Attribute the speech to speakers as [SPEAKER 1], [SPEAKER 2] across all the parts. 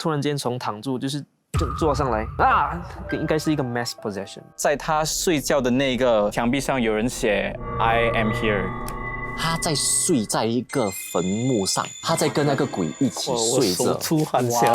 [SPEAKER 1] 突然间从躺住就坐上来啊，应该是一个 mass possession。
[SPEAKER 2] 在他睡觉的那个墙壁上有人写 "I am here"。
[SPEAKER 3] 他在睡在一个坟墓上，他在跟那个鬼一起睡着。
[SPEAKER 1] 手出汗血。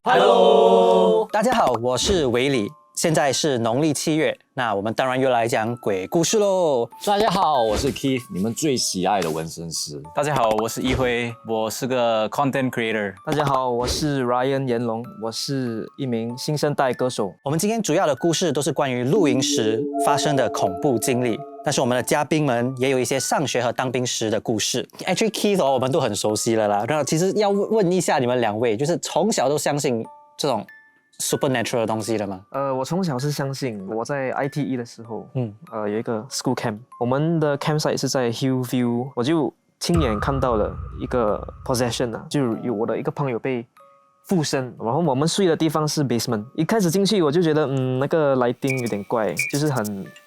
[SPEAKER 4] Hello， 大家好，我是维里。现在是农历7月，那我们当然又来讲鬼故事喽。
[SPEAKER 3] 大家好，我是 Keith， 你们最喜爱的纹身师。
[SPEAKER 2] 大家好，我是一辉，我是个 content creator。
[SPEAKER 1] 大家好，我是 Ryan 炎龙，我是一名新生代歌手。
[SPEAKER 4] 我们今天主要的故事都是关于露营时发生的恐怖经历，但是我们的嘉宾们也有一些上学和当兵时的故事。Actually Keith 我们都很熟悉了啦。然后其实要问一下你们两位，就是从小都相信这种supernatural 的东西的吗？
[SPEAKER 1] 我从小是相信，我在 ITE 的时候，有一个 school camp， 我们的 campsite 是在 Hillview， 我就亲眼看到了一个 possession 啊，就有我的一个朋友被附身，然后我们睡的地方是 basement。一开始进去我就觉得，那个 lighting 有点怪，就是很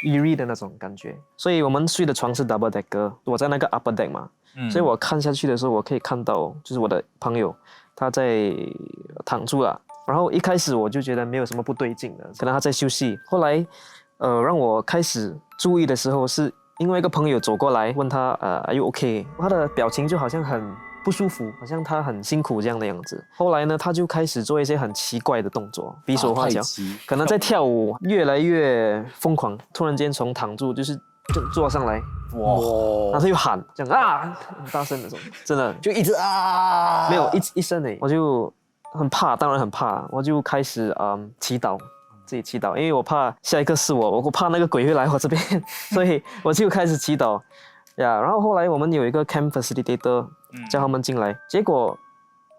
[SPEAKER 1] eerie 的那种感觉。所以我们睡的床是 double decker， 我在那个 upper deck 嘛，所以我看下去的时候，我可以看到就是我的朋友他在躺住了。然后一开始我就觉得没有什么不对劲的，可能他在休息。后来，让我开始注意的时候，是因为一个朋友走过来问他，Are you okay？ 他的表情就好像很不舒服，好像他很辛苦这样的样子。后来呢，他就开始做一些很奇怪的动作，比手画脚，可能在跳舞，越来越疯狂。突然间从躺住就坐上来，哇！然后他又喊，这样啊，很大声那种，真的
[SPEAKER 4] 就一直啊，
[SPEAKER 1] 没有一声诶，我就很怕，当然很怕，我就开始祈祷，自己祈祷，因为我怕下一个是我怕那个鬼会来我这边，所以我就开始祈祷呀。然后后来我们有一个 camp facilitator 叫他们进来，结果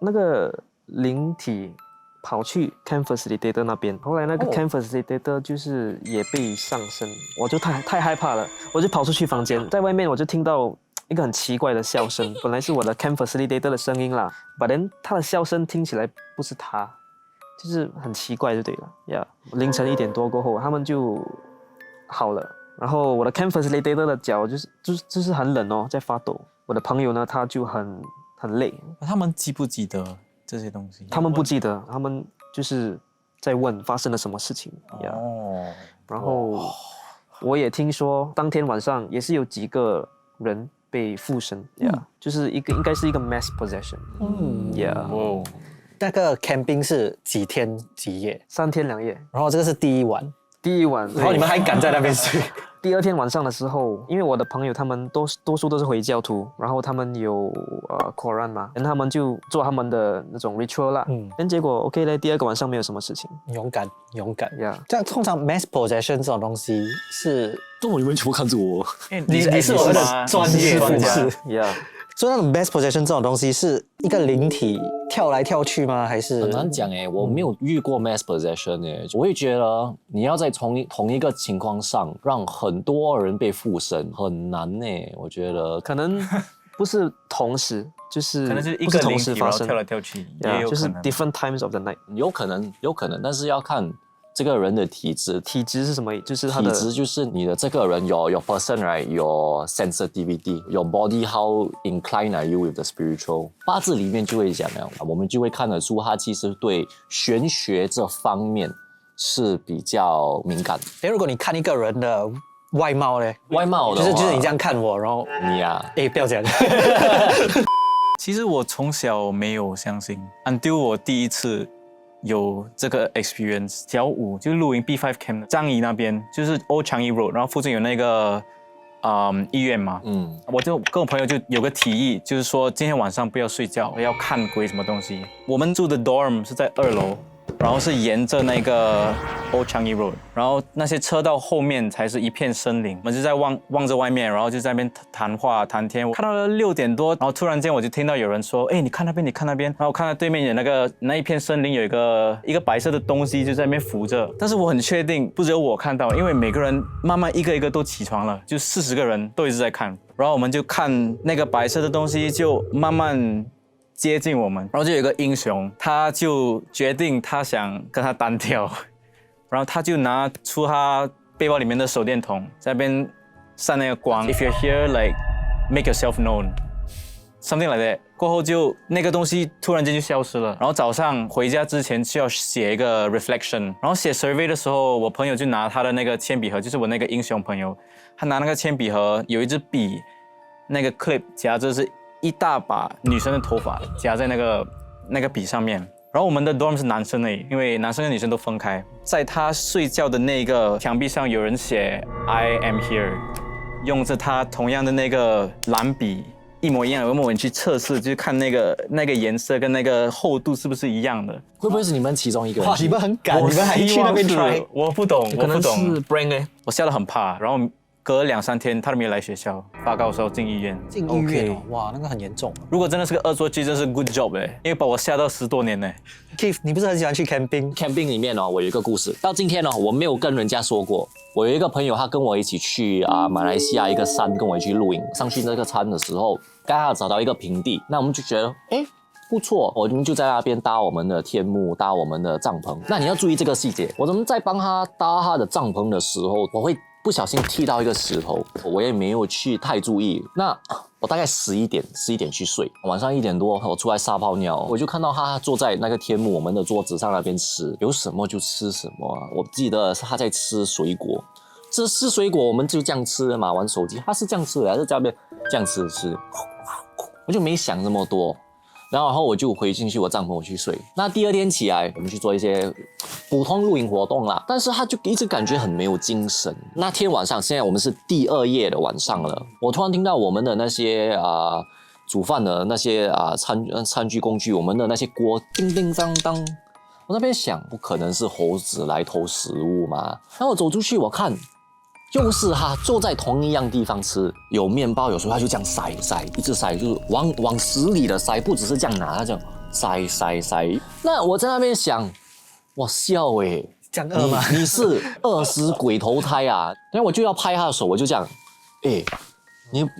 [SPEAKER 1] 那个灵体跑去 camp facilitator 那边，后来那个 camp facilitator 就是也被上身，我就太害怕了，我就跑出去房间，在外面我就听到一个很奇怪的笑声，本来是我的 camp facilitator 的声音啦，but then 他的笑声听起来不是他，就是很奇怪就对了呀。凌晨1点多过后，他们就好了，然后我的 camp facilitator 的脚就是很冷哦，在发抖。我的朋友呢，他就很累。
[SPEAKER 2] 他们记不记得这些东西？
[SPEAKER 1] 他们不记得，他们就是在问发生了什么事情呀。然后我也听说，当天晚上也是有几个人被附身就是应该是一个 mass possession。
[SPEAKER 4] 那个 camping 是几天几夜
[SPEAKER 1] ？3天2夜。
[SPEAKER 4] 然后这个是第一晚，
[SPEAKER 1] 然
[SPEAKER 4] 后你们还敢在那边睡？
[SPEAKER 1] 第二天晚上的时候，因为我的朋友他们多数都是回教徒，然后他们有Quran 嘛，然后他们就做他们的那种 ritual 啦。但结果 OK 嘞，第二个晚上没有什么事情。
[SPEAKER 4] 勇敢这样通常 mass possession 这种东西是，
[SPEAKER 3] 怎么你们全部看着我？
[SPEAKER 4] 你是我们的专业人士。所以那种 mass possession 这种东西是一个灵体跳来跳去吗？还是
[SPEAKER 3] 很难讲我没有遇过 mass possession 我会觉得你要在同一个情况上让很多人被附身很难我觉得
[SPEAKER 1] 可能不是同时，就是
[SPEAKER 2] 可能是一个灵体然后跳来跳去，也有
[SPEAKER 1] 就是
[SPEAKER 2] 可能
[SPEAKER 1] different times of the night。
[SPEAKER 3] 有可能，但是要看这个人的体质。
[SPEAKER 1] 体质是什么？就是他的
[SPEAKER 3] 体质就是你的这个人有 person right， 有 sensitivity， 有 body how inclined are you with the spiritual。八字里面就会讲我们就会看得出他其实对玄学这方面是比较敏感。
[SPEAKER 4] 如果你看一个人的外貌呢？
[SPEAKER 3] 外貌的话
[SPEAKER 4] 就是你这样看我，然后你不要讲。
[SPEAKER 2] 其实我从小没有相信 ，until 我第一次有这个 experience。小5就露营 B5 camp 樟宜那边，就是 Old Changi Road， 然后附近有那个医院嘛。我就跟我朋友就有个提议，就是说今天晚上不要睡觉，要看鬼什么东西。我们住的 dorm 是在2楼。然后是沿着那个 Old Changi Road， 然后那些车道后面才是一片森林，我们就在望着外面，然后就在那边谈话谈天。我看到了6点多，然后突然间我就听到有人说：“你看那边，你看那边。”然后我看到对面有那一片森林有一个白色的东西就在那边浮着，但是我很确定不只有我看到，因为每个人慢慢一个一个都起床了，就40个人都一直在看。然后我们就看那个白色的东西就慢慢接近我们，然后就有一个英雄，他就决定他想跟他单挑，然后他就拿出他背包里面的手电筒，在那边散那个光。If you're here, like make yourself known。something like that。过后就那个东西突然间就消失了。然后早上回家之前需要写一个 reflection， 然后写 survey 的时候，我朋友就拿他的那个铅笔盒，就是我那个英雄朋友，他拿那个铅笔盒有一支笔，那个 clip 夹着是一大把女生的头发夹在那个笔上面。然后我们的 dorm 是男生而已，因为男生跟女生都分开。在他睡觉的那个墙壁上有人写 I am here， 用着他同样的那个蓝笔一模一样。我们去测试，就是看那个颜色跟那个厚度是不是一样的。
[SPEAKER 3] 会不会是你们其中一个人？
[SPEAKER 4] 哇，你们很敢，你们还去那边 try？
[SPEAKER 2] 我不懂，
[SPEAKER 1] 可能是 brain 哎，
[SPEAKER 2] 我吓得很怕。然后隔了2-3天，他都没有来学校，发高烧进医院。
[SPEAKER 4] 进医院哦，哇，那个很严重。
[SPEAKER 2] 如果真的是个恶作剧，真是 good job 因为把我吓到10多年呢。
[SPEAKER 4] Keith， 你不是很喜欢去 camping？camping
[SPEAKER 3] 里面哦，我有一个故事，到今天哦，我没有跟人家说过。我有一个朋友，他跟我一起去马来西亚一个山，跟我一起露营。上去那个山的时候，刚好找到一个平地，那我们就觉得，不错，我们就在那边搭我们的天幕，搭我们的帐篷。那你要注意这个细节，我们在帮他搭他的帐篷的时候，我会不小心踢到一个石头，我也没有去太注意。那我大概11点去睡，晚上1点多我出来撒泡尿，我就看到他坐在那个天幕我们的桌子上那边吃，有什么就吃什么啊。我记得他在吃水果，吃水果我们就这样吃嘛，玩手机，他是这样吃的还是在那边这样吃？我就没想那么多。然后我就回进去我帐篷我去睡。那第2天起来，我们去做一些普通露营活动啦。但是他就一直感觉很没有精神。那天晚上，现在我们是第2夜的晚上了，我突然听到我们的那些煮饭的那些餐具工具，我们的那些锅叮叮当当。我那边想，不可能是猴子来偷食物嘛？然后我走出去，我看。又是他坐在同一样地方吃，有面包，有时候他就这样塞，一直塞，就是往死里的塞，不只是这样拿，他这样塞。那我在那边想，我笑
[SPEAKER 4] 这样饿吗？
[SPEAKER 3] 你是饿死鬼投胎啊！然后我就要拍他的手，我就这样，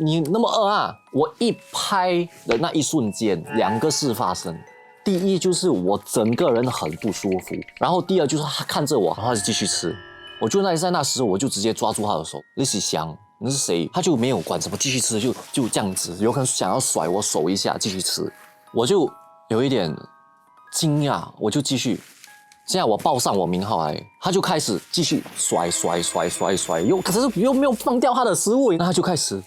[SPEAKER 3] 你那么饿啊！我一拍的那一瞬间，2个事发生。第一就是我整个人很不舒服，然后第二就是他看着我，然后就继续吃。我就在那时候，我就直接抓住他的手，一起想你是谁，他就没有管什么，继续吃，就这样子，有可能想要甩我手一下，继续吃，我就有一点惊讶，我就继续。现在我报上我名号来，他就开始继续甩，可是又没有放掉他的食物，那他就开始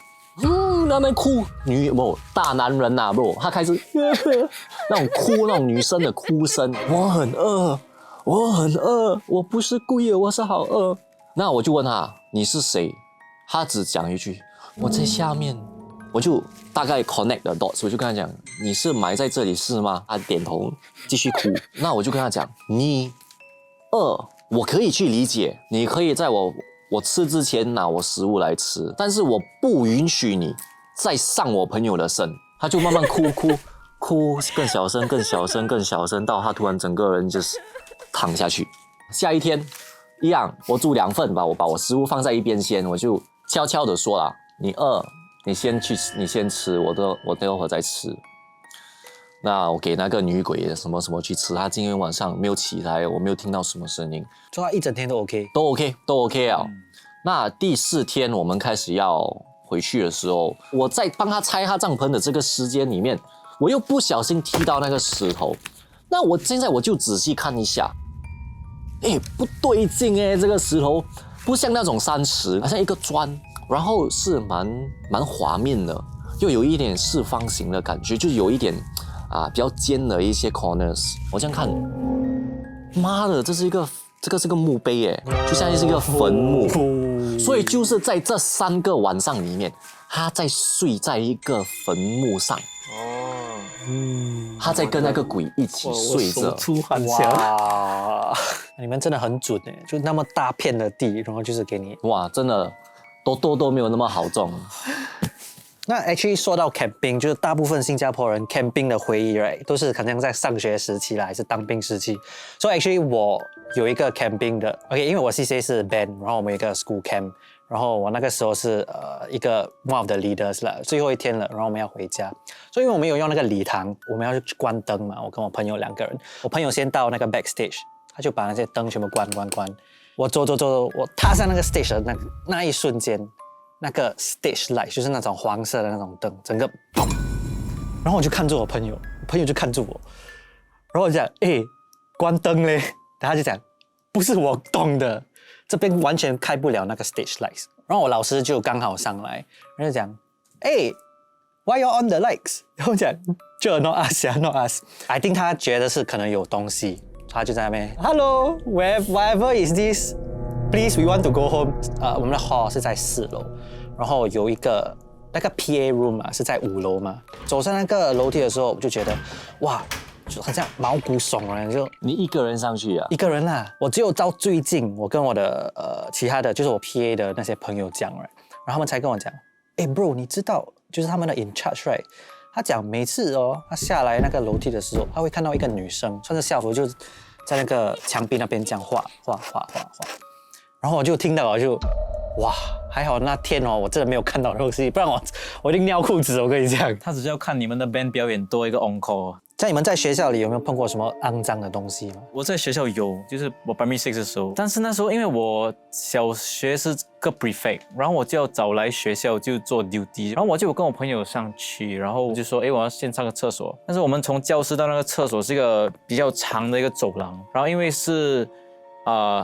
[SPEAKER 3] 那边哭，大男人呐，他开始那种哭，那种女生的哭声，我很饿，我不是故意的，我是好饿。那我就问他你是谁，他只讲一句我在下面，我就大概 connect the dots， 我就跟他讲你是埋在这里是吗？他点头继续哭。那我就跟他讲你饿，我可以去理解，你可以在我吃之前拿我食物来吃，但是我不允许你再上我朋友的身。他就慢慢哭，更小声，到他突然整个人就是躺下去。下一天一样，我煮2份吧，我把我食物放在一边先，我就悄悄的说了，你饿，你先吃，我待会再吃。那我给那个女鬼什么去吃，她今天晚上没有起来，我没有听到什么声音，
[SPEAKER 4] 做她一整天都 OK，
[SPEAKER 3] 都 OK 啊。那第4天我们开始要回去的时候，我在帮她拆她帐篷的这个时间里面，我又不小心踢到那个石头。那现在我就仔细看一下，不对劲这个石头不像那种山石，好像一个砖，然后是蛮滑面的，又有一点四方形的感觉，就有一点比较尖的一些 corners。我这样看，妈的，这是个墓碑就像是一个坟墓。所以就是在这3个晚上里面，他在睡在一个坟墓上。他在跟那个鬼一起睡着。
[SPEAKER 4] 手出汗哇！你们真的很准就那么大片的地，然后就是给你
[SPEAKER 3] 哇，真的都没有那么好中。
[SPEAKER 4] 那 actually 说到 camping， 就是大部分新加坡人 camping 的回忆 ，right， 都是可能在上学时期啦，还是当兵时期。所以 actually 我有一个 camping 的 ，OK， 因为我 CCA 是 band， 然后我们有一个 school camp， 然后我那个时候是一个 one of the leaders 了，最后一天了，然后我们要回家，所以我们有用那个礼堂，我们要去关灯嘛，我跟我朋友2个人，我朋友先到那个 backstage， 他就把那些灯全部关，我走，我踏上那个 stage 的那一瞬间。那个 stage light 就是那种黄色的那种灯，整个砰然后我就看着我朋友，朋友就看着我，然后我就讲，关灯嘞，然后他就讲，不是我动的，这边完全开不了那个 stage lights。然后我老师就刚好上来，然后就讲，Why you on the lights？ 然后我讲，就 not us 啊 ，not us。I think 他觉得是可能有东西，他就在那边 ，Hello， wherever is this？Please, we want to go home。我们的 hall 是在4楼，然后有一个那个 PA room 嘛是在5楼嘛。走上那个楼梯的时候，我就觉得哇，就好像毛骨悚然。就
[SPEAKER 3] 你一个人上去啊？
[SPEAKER 4] 一个人啦，我只有到最近，我跟我的其他的就是我 PA 的那些朋友讲了，然后他们才跟我讲，bro， 你知道就是他们的 in charge right？ 他讲每次他下来那个楼梯的时候，他会看到一个女生穿着校服，就在那个墙壁那边这样画。然后我就听到了，就哇，还好那天我真的没有看到东西，不然我一定尿裤子。我跟你讲，
[SPEAKER 2] 他只是要看你们的 band 表演多一个 encore。
[SPEAKER 4] 在你们在学校里有没有碰过什么肮脏的东西吗？
[SPEAKER 2] 我在学校有，就是我 primary 6的时候，但是那时候因为我小学是个 prefect， 然后我就要早来学校就做 duty， 然后我就跟我朋友上去，然后就说，我要先上个厕所。但是我们从教室到那个厕所是一个比较长的一个走廊，然后因为是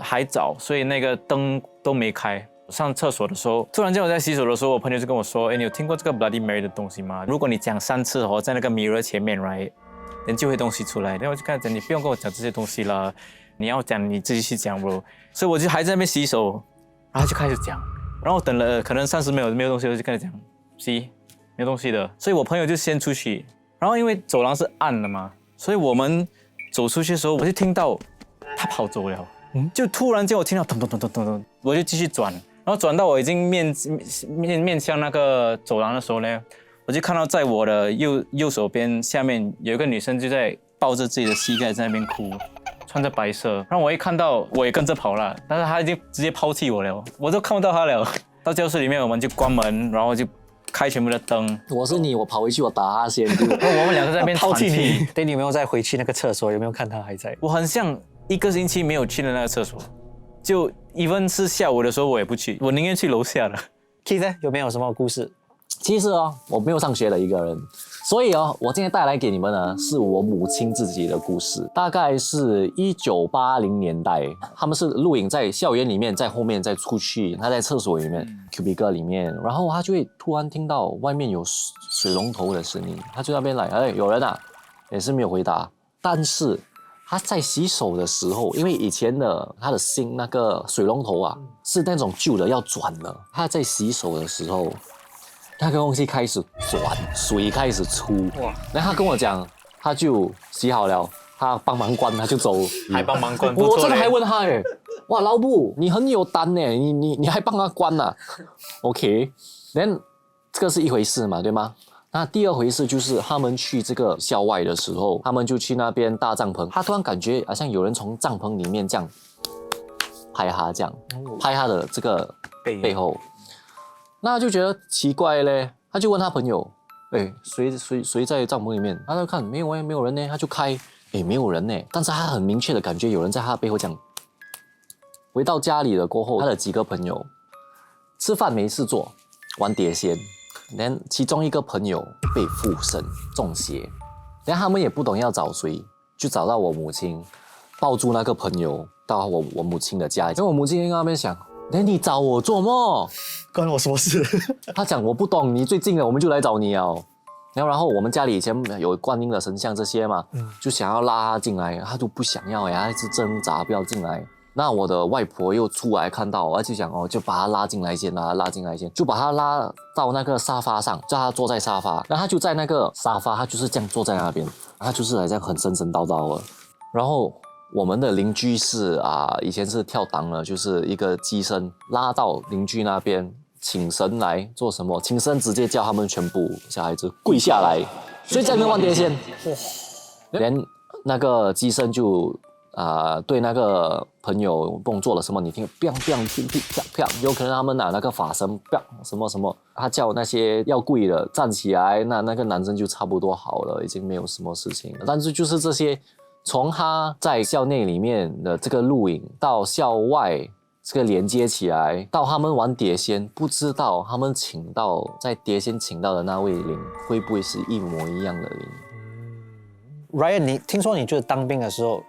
[SPEAKER 2] 还早，所以那个灯都没开。上厕所的时候，突然间我在洗手的时候，我朋友就跟我说，你有听过这个 Bloody Mary 的东西吗？如果你讲3次在那个 mirror 前面 right， 人就会东西出来。然后我就跟他讲，你不用跟我讲这些东西了，你要讲你自己去讲 bro。所以我就还在那边洗手，然后就开始讲，然后等了可能30秒没有东西，我就跟他讲，没有东西的。所以我朋友就先出去，然后因为走廊是暗的嘛，所以我们走出去的时候，我就听到他跑走了。就突然间我听到咚咚咚咚咚咚，我就继续转，然后转到我已经面向那个走廊的时候呢，我就看到在我的右手边下面有一个女生就在抱着自己的膝盖在那边哭，穿着白色。然后我一看到我也跟着跑了，但是她已经直接抛弃我了，我都看不到她了。到教室里面我们就关门，然后就开全部的灯。
[SPEAKER 3] 我是你，我跑回去我打他先。
[SPEAKER 2] 然后我们2个在那边
[SPEAKER 4] 抛弃你。对，你有没有再回去那个厕所？有没有看他还在？
[SPEAKER 2] 我很像1个星期没有去的那个厕所，就 even 是下午的时候我也不去，我宁愿去楼下了。
[SPEAKER 4] Keith 有没有什么故事？
[SPEAKER 3] 其实我没有上学的一个人，所以我今天带来给你们呢，是我母亲自己的故事。大概是1980年代，他们是录影在校园里面，在后面再出去，他在厕所里面cubicle 里面，然后他就会突然听到外面有水龙头的声音，他就那边来，有人啊，也是没有回答。但是他在洗手的时候，因为以前的他的新那个水龙头是那种旧的要转的，他在洗手的时候，那个东西开始转，水开始出，哇！然后他跟我讲，他就洗好了，他帮忙关，他就走，
[SPEAKER 2] 还帮忙关，
[SPEAKER 3] 我真的还问他哇，老布，你很有单呢，你还帮他关啊 ？OK，then 这个是一回事嘛，对吗？那第二回事就是他们去这个校外的时候，他们就去那边搭帐篷，他突然感觉好像有人从帐篷里面这样拍他，这样拍他的这个背后，那他就觉得奇怪嘞，他就问他朋友，谁在帐篷里面？他就看没有没有人呢，他就开，没有人呢，但是他很明确的感觉有人在他背后这样。回到家里了过后，他的几个朋友吃饭没事做，玩碟仙。连其中一个朋友被附身中邪，连他们也不懂要找谁，就找到我母亲，抱住那个朋友到我母亲的家。因为我母亲在那边想，你找我做么？
[SPEAKER 4] 关我什么事？
[SPEAKER 3] 他讲我不懂，你最近了我们就来找你哦。然后我们家里以前有观音的神像这些嘛，就想要拉他进来，他就不想要他一直挣扎不要进来。那我的外婆又出来看到，我就讲就把他拉进来先，就把他拉到那个沙发上，叫他坐在沙发，然后他就在那个沙发，他就是这样坐在那边，他就是好像很神神叨叨的。然后我们的邻居是以前是跳档的，就是一个机身拉到邻居那边，请神来做什么？请神直接叫他们全部小孩子跪下来，所以在那边玩碟仙，连那个机身就。对那个朋友不懂做了什么，你听，有可能他们拿那个法身，什么什么，他叫那些要跪的站起来，那个男生就差不多好了，已经没有什么事情了。但是就是这些，从他在校内里面的这个录影到校外这个连接起来，到他们玩碟仙，不知道他们在碟仙请到的那位灵会不会是一模一样的灵？
[SPEAKER 4] Ryan， 你听说你就是当兵的时候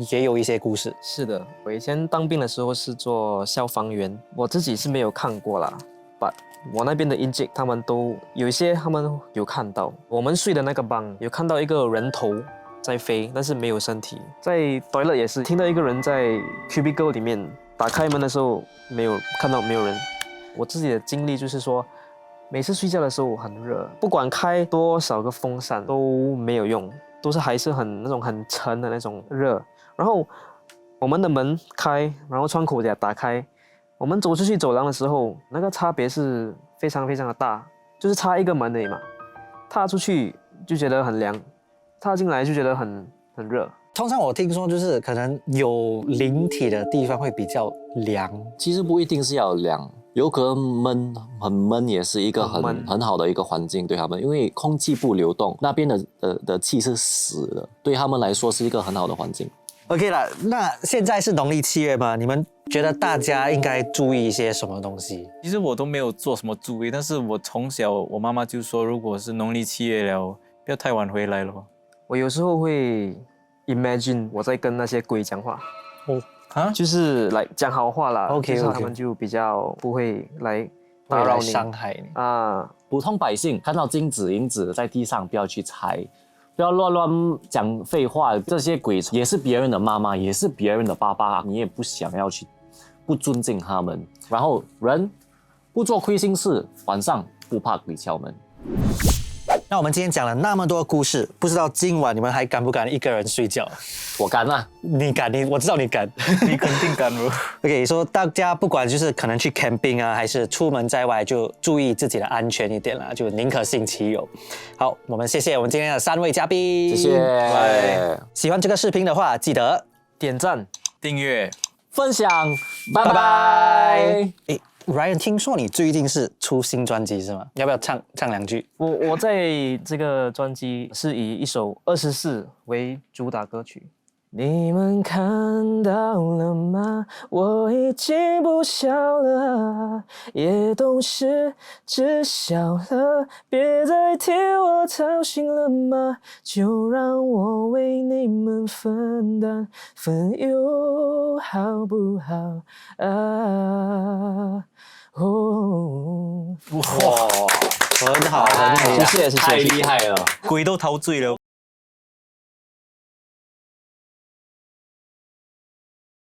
[SPEAKER 4] 也有一些故事？
[SPEAKER 1] 是的，我以前当兵的时候是做消防员，我自己是没有看过啦，but 我那边的 intake 他们都有一些他们有看到，我们睡的那个班有看到一个人头在飞，但是没有身体。在 toilet 也是听到一个人在 cubicle 里面打开门的时候看到没有人。我自己的经历就是说，每次睡觉的时候很热，不管开多少个风扇都没有用，都是还是那种很沉的那种热。然后我们的门开，然后窗口也打开，我们走出去走廊的时候，那个差别是非常非常的大，就是差一个门而已嘛。踏出去就觉得很凉，踏进来就觉得很热。
[SPEAKER 4] 通常我听说就是可能有灵体的地方会比较凉，
[SPEAKER 3] 其实不一定是要凉，有可能很闷也是一个很好的一个环境对他们，因为空气不流动，那边的气是死的，对他们来说是一个很好的环境。
[SPEAKER 4] OK 了，那现在是农历7月嘛？你们觉得大家应该注意一些什么东西？
[SPEAKER 2] 其实我都没有做什么注意，但是我从小我妈妈就说，如果是农历7月了，不要太晚回来了。
[SPEAKER 1] 我有时候会 imagine 我在跟那些鬼讲话，就是来讲好话啦。
[SPEAKER 4] OK，
[SPEAKER 1] 就是他们就比较不会来打扰你、
[SPEAKER 4] 伤害你
[SPEAKER 1] 啊。
[SPEAKER 3] 普通百姓看到金子银子在地上，不要去猜，不要乱讲废话。这些鬼也是别人的妈妈，也是别人的爸爸，你也不想要去不尊敬他们。然后人不做亏心事，晚上不怕鬼敲门。
[SPEAKER 4] 那我们今天讲了那么多故事，不知道今晚你们还敢不敢一个人睡觉？
[SPEAKER 3] 我敢啊！
[SPEAKER 4] 你敢，我知道你敢，
[SPEAKER 2] 你肯定敢哦。
[SPEAKER 4] OK， 说大家不管就是可能去 camping 啊，还是出门在外，就注意自己的安全一点啦，就宁可信其有。好，我们谢谢我们今天的3位嘉宾，
[SPEAKER 3] 谢谢。
[SPEAKER 4] 喜欢这个视频的话，记得
[SPEAKER 1] 点赞、
[SPEAKER 2] 订阅、
[SPEAKER 3] 分享，拜拜。
[SPEAKER 4] 诶 Ryan， 听说你最近是出新专辑是吗？要不要唱2句？
[SPEAKER 1] 我在这个专辑是以一首24为主打歌曲。你们看到了吗？我已经不小了，也懂事知晓了，别再替我操心了嘛，就让我为你们分担分忧，好不好啊？
[SPEAKER 4] 哇，很好，很好，
[SPEAKER 1] 谢谢，
[SPEAKER 3] 太厉害了。
[SPEAKER 2] 鬼都陶醉了。